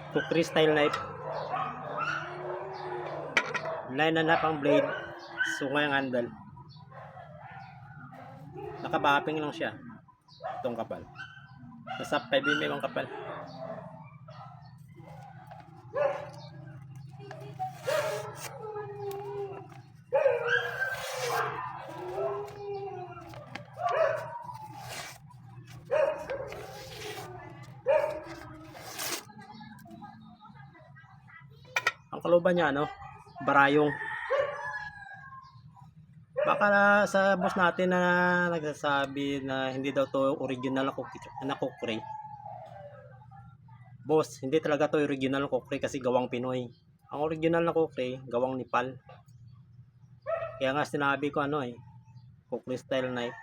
Kukri style knife. 9.5 ang blade. Sungay ang handle. Nakabapping lang siya. Itong kapal. Nasa 5mm ang kapal. Ang kaluban niya, barayong. Baka sa boss natin na nagsasabi na hindi daw to original na kukri. Boss, hindi talaga to original na kukri kasi gawang Pinoy. Ang original na kukri, gawang Nepal. Kaya nga sinabi ko kukri style knife.